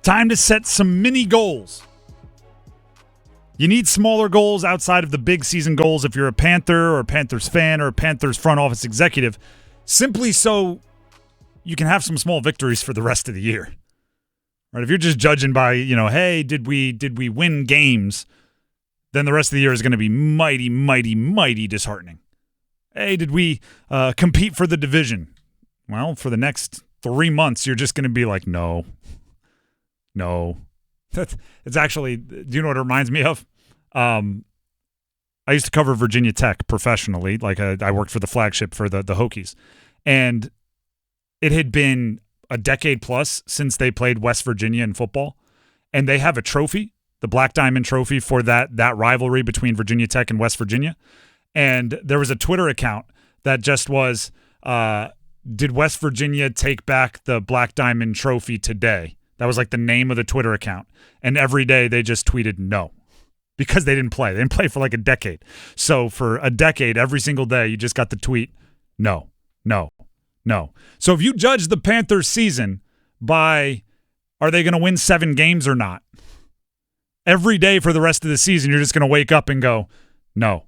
Time to set some mini goals. You need smaller goals outside of the big season goals if you're a Panther or a Panthers fan or a Panthers front office executive, simply so you can have some small victories for the rest of the year. Right? If you're just judging by, hey, did we win games, then the rest of the year is going to be mighty, mighty, mighty disheartening. Hey, did we compete for the division? Well, for the next 3 months, you're just going to be like, no. It's actually, do you know what it reminds me of? I used to cover Virginia Tech professionally. Like I worked for the flagship for the Hokies. And it had been a decade plus since they played West Virginia in football. And they have a trophy, the Black Diamond Trophy, for that rivalry between Virginia Tech and West Virginia. And there was a Twitter account that just was, did West Virginia take back the Black Diamond Trophy today? That was like the name of the Twitter account. And every day they just tweeted no. Because they didn't play. They didn't play for like a decade. So for a decade, every single day, you just got the tweet, no. So if you judge the Panthers season by, are they going to win 7 games or not? Every day for the rest of the season, you're just going to wake up and go, no.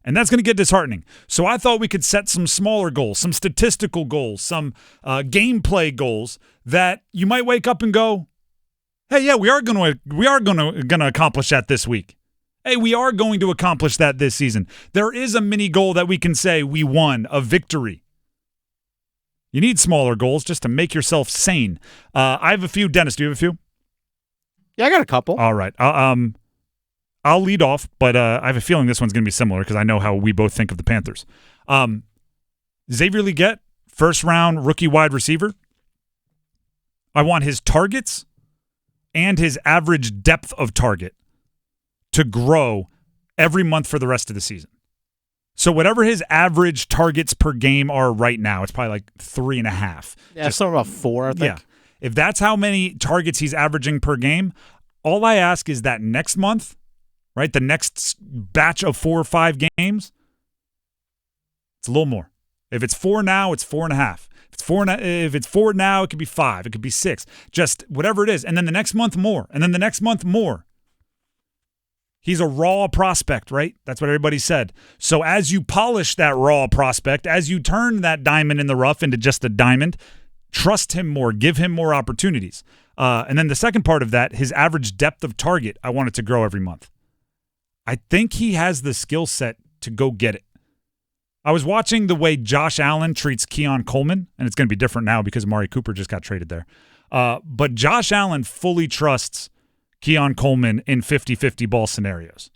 And that's going to get disheartening. So I thought we could set some smaller goals, some statistical goals, some gameplay goals that you might wake up and go, hey, yeah, we are going to accomplish that this week. Hey, we are going to accomplish that this season. There is a mini goal that we can say we won, a victory. You need smaller goals just to make yourself sane. I have a few. Dennis, do you have a few? Yeah, I got a couple. All right. I'll lead off, but I have a feeling this one's going to be similar because I know how we both think of the Panthers. Xavier Legette, first-round rookie wide receiver. I want his targets and his average depth of target to grow every month for the rest of the season. So whatever his average targets per game are right now, it's probably like 3.5. Yeah, something about 4, I think. Yeah. If that's how many targets he's averaging per game, all I ask is that next month, right, the next batch of 4 or 5 games, it's a little more. If it's 4 now, it's 4.5. If it's 4 now, it could be 5. It could be 6. Just whatever it is. And then the next month, more. And then the next month, more. He's a raw prospect, right? That's what everybody said. So as you polish that raw prospect, as you turn that diamond in the rough into just a diamond, trust him more. Give him more opportunities. And then the second part of that, his average depth of target, I want it to grow every month. I think he has the skill set to go get it. I was watching the way Josh Allen treats Keon Coleman, and it's going to be different now because Amari Cooper just got traded there. But Josh Allen fully trusts Keon Coleman in 50-50 ball scenarios.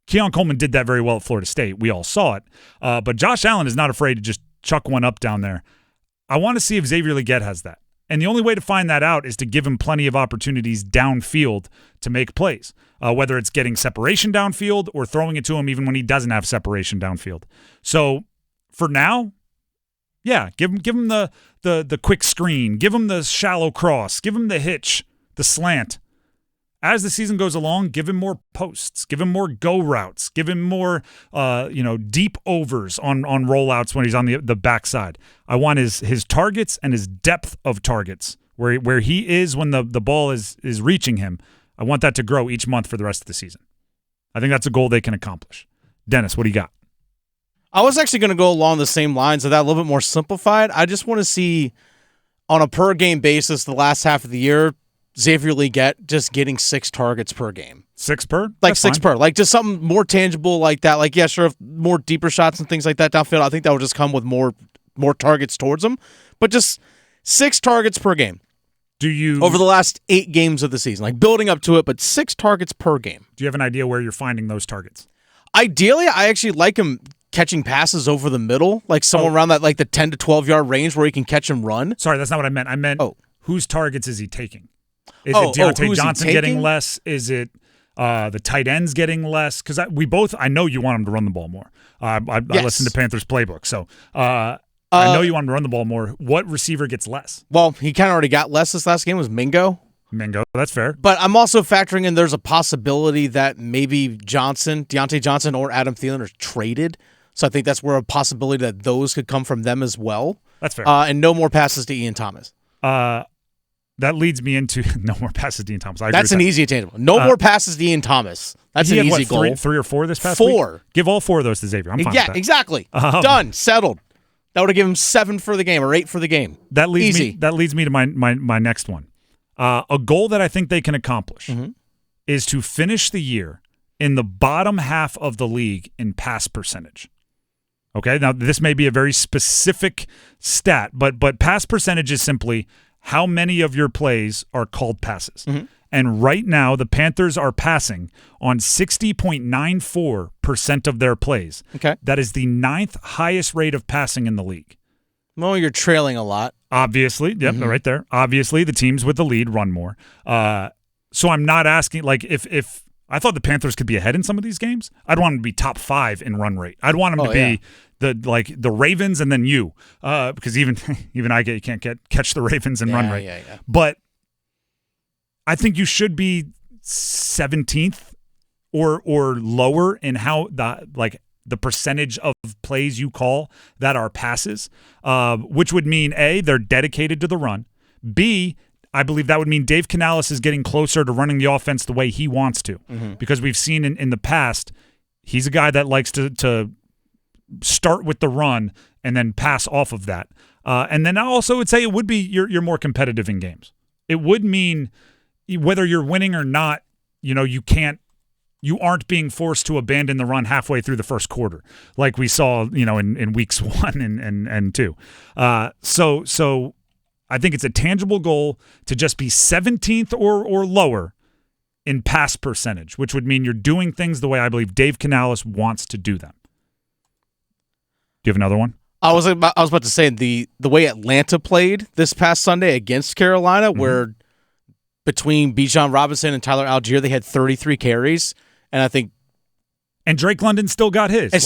Keon Coleman did that very well at Florida State. We all saw it. But Josh Allen is not afraid to just chuck one up down there. I want to see if Xavier Legette has that. And the only way to find that out is to give him plenty of opportunities downfield to make plays, whether it's getting separation downfield or throwing it to him even when he doesn't have separation downfield. So for now, yeah, give him the quick screen, give him the shallow cross, give him the hitch, the slant. As the season goes along, give him more posts, give him more go routes, give him more deep overs on rollouts when he's on the backside. I want his targets and his depth of targets, where he is when the ball is reaching him. I want that to grow each month for the rest of the season. I think that's a goal they can accomplish. Dennis, what do you got? I was actually going to go along the same lines of that, a little bit more simplified. I just want to see, on a per-game basis, the last half of the year, Xavier Legette just getting 6 targets per game. 6 per? Like That's 6 fine. per. Like just something more tangible like that. Like, yeah, sure, more deeper shots and things like that downfield. I think that would just come with more targets towards them. But just 6 targets per game. Over the last 8 games of the season. Like building up to it, but 6 targets per game. Do you have an idea where you're finding those targets? Ideally, I actually like him catching passes over the middle, like somewhere around that, like the 10 to 12-yard range where he can catch and run. Sorry, that's not what I meant. I meant whose targets is he taking? Is it Deontay Johnson getting less? Is it the tight ends getting less? Because I know you want him to run the ball more. I listen to Panthers playbook, so I know you want him to run the ball more. What receiver gets less? Well, he kind of already got less this last game. Was Mingo, that's fair. But I'm also factoring in there's a possibility that maybe Deontay Johnson or Adam Thielen are traded. So I think that's where a possibility that those could come from them as well. That's fair. And no more passes to Ian Thomas. that leads me into no more passes to Ian Thomas. That's an easy attainable. No more passes to Ian Thomas. That's an easy goal. Three or four this past 4 week? Give all 4 of those to Xavier. I'm fine with that. Yeah, exactly. Done. Settled. That would have given him 7 for the game or 8 for the game. That leads me to my next one. A goal that I think they can accomplish is to finish the year in the bottom half of the league in pass percentage. Okay, now this may be a very specific stat, but pass percentage is simply how many of your plays are called passes. And right now, the Panthers are passing on 60.94% of their plays. Okay. That is the 9th highest rate of passing in the league. Well, you're trailing a lot. Obviously. Yep, right there. Obviously, the teams with the lead run more. So I'm not asking, like, if I thought the Panthers could be ahead in some of these games, I'd want them to be top 5 in run rate. I'd want them to be the Ravens and then you, because even you can't catch the Ravens in run rate. Yeah. But I think you should be 17th or lower in how the percentage of plays you call that are passes, which would mean A, they're dedicated to the run. B, I believe that would mean Dave Canales is getting closer to running the offense the way he wants to, because we've seen in the past, he's a guy that likes to start with the run and then pass off of that. And then I also would say it would be you're more competitive in games. It would mean whether you're winning or not, you aren't being forced to abandon the run halfway through the first quarter, like we saw, in weeks 1 and 2. So I think it's a tangible goal to just be 17th or lower in pass percentage, which would mean you're doing things the way I believe Dave Canales wants to do them. Do you have another one? I was about to say the way Atlanta played this past Sunday against Carolina, where between Bijan Robinson and Tyler Algier, they had 33 carries, and I think. And Drake London still got his. And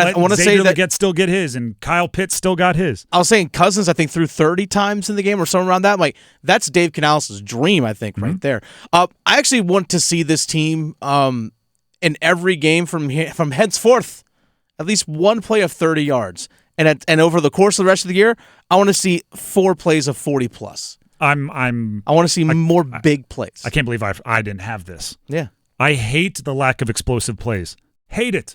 I want to say that Legette still get his, and Kyle Pitts still got his. I was saying Cousins, I think, threw 30 times in the game or something around that. Like, that's Dave Canales' dream, I think, right there. I actually want to see this team in every game from henceforth, at least one play of 30 yards. And over the course of the rest of the year, I want to see 4 plays of 40 plus. I want to see more big plays. I can't believe I didn't have this. Yeah. I hate the lack of explosive plays. Hate it.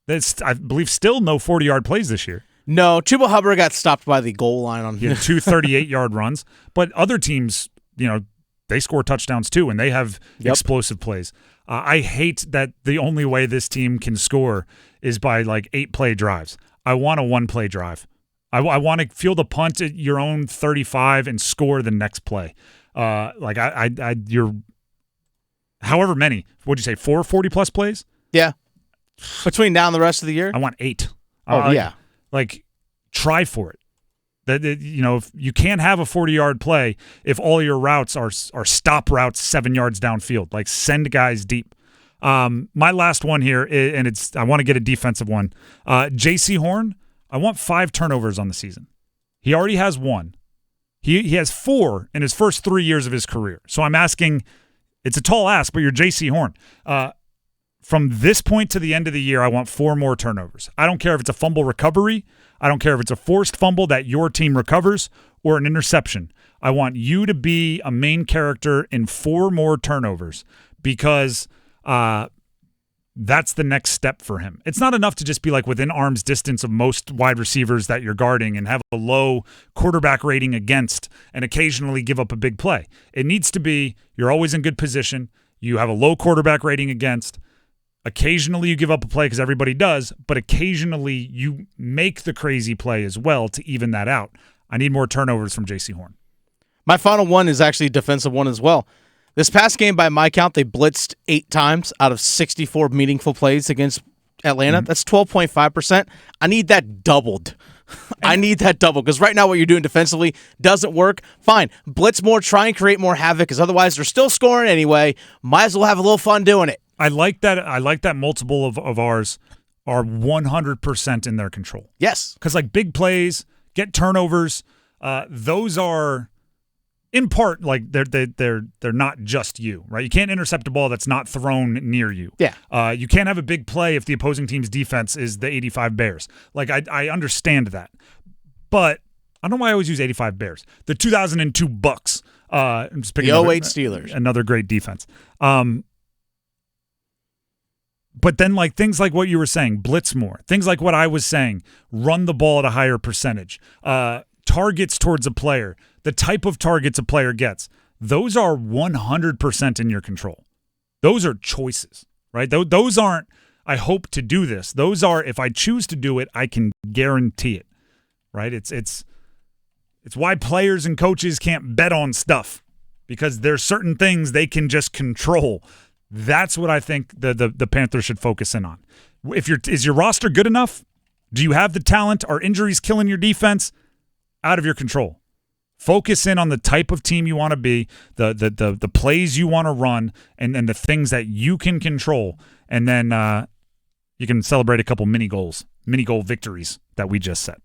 That's, I believe, still no 40-yard plays this year. No, Chuba Hubbard got stopped by the goal line on 2 38-yard runs. But other teams, they score touchdowns too, and they have explosive plays. I hate that the only way this team can score is by 8-play drives. I want a 1-play drive. I want to feel the punt at your own 35 and score the next play. You're however many. What'd you say? 4 40-plus plays? Yeah. Between now and the rest of the year? I want 8. Yeah. Try for it. If you can't have a 40-yard play if all your routes are stop routes 7 yards downfield. Send guys deep. My last one here, and I want to get a defensive one. J.C. Horn, I want 5 turnovers on the season. He already has 1. He has 4 in his first 3 years of his career. So I'm asking, it's a tall ask, but you're J.C. Horn. From this point to the end of the year, I want 4 more turnovers. I don't care if it's a fumble recovery. I don't care if it's a forced fumble that your team recovers or an interception. I want you to be a main character in 4 more turnovers because that's the next step for him. It's not enough to just be within arm's distance of most wide receivers that you're guarding and have a low quarterback rating against and occasionally give up a big play. It needs to be you're always in good position. You have a low quarterback rating against. Occasionally you give up a play because everybody does, but occasionally you make the crazy play as well to even that out. I need more turnovers from J.C. Horn. My final one is actually a defensive one as well. This past game, by my count, they blitzed 8 times out of 64 meaningful plays against Atlanta. That's 12.5%. I need that doubled. I need that double because right now what you're doing defensively doesn't work. Fine. Blitz more, try and create more havoc because otherwise they're still scoring anyway. Might as well have a little fun doing it. I like that multiple of ours are 100% in their control. Yes. Because big plays, get turnovers, those are in part they're not just you, right? You can't intercept a ball that's not thrown near you. Yeah. You can't have a big play if the opposing team's defense is the 85 Bears. I understand that. But I don't know why I always use 85 Bears. The 2002 Bucks. I'm just picking the 08 Steelers. Another great defense. But then like things like what you were saying, blitz more. Things like what I was saying, run the ball at a higher percentage. Targets towards a player, the type of targets a player gets, those are 100% in your control. Those are choices, right? Those aren't, I hope to do this. Those are, if I choose to do it, I can guarantee it, right? It's why players and coaches can't bet on stuff, because there's certain things they can just control. That's what I think the Panthers should focus in on. Is your roster good enough? Do you have the talent? Are injuries killing your defense? Out of your control. Focus in on the type of team you want to be, the plays you want to run, and the things that you can control, and then you can celebrate a couple mini goal victories that we just set.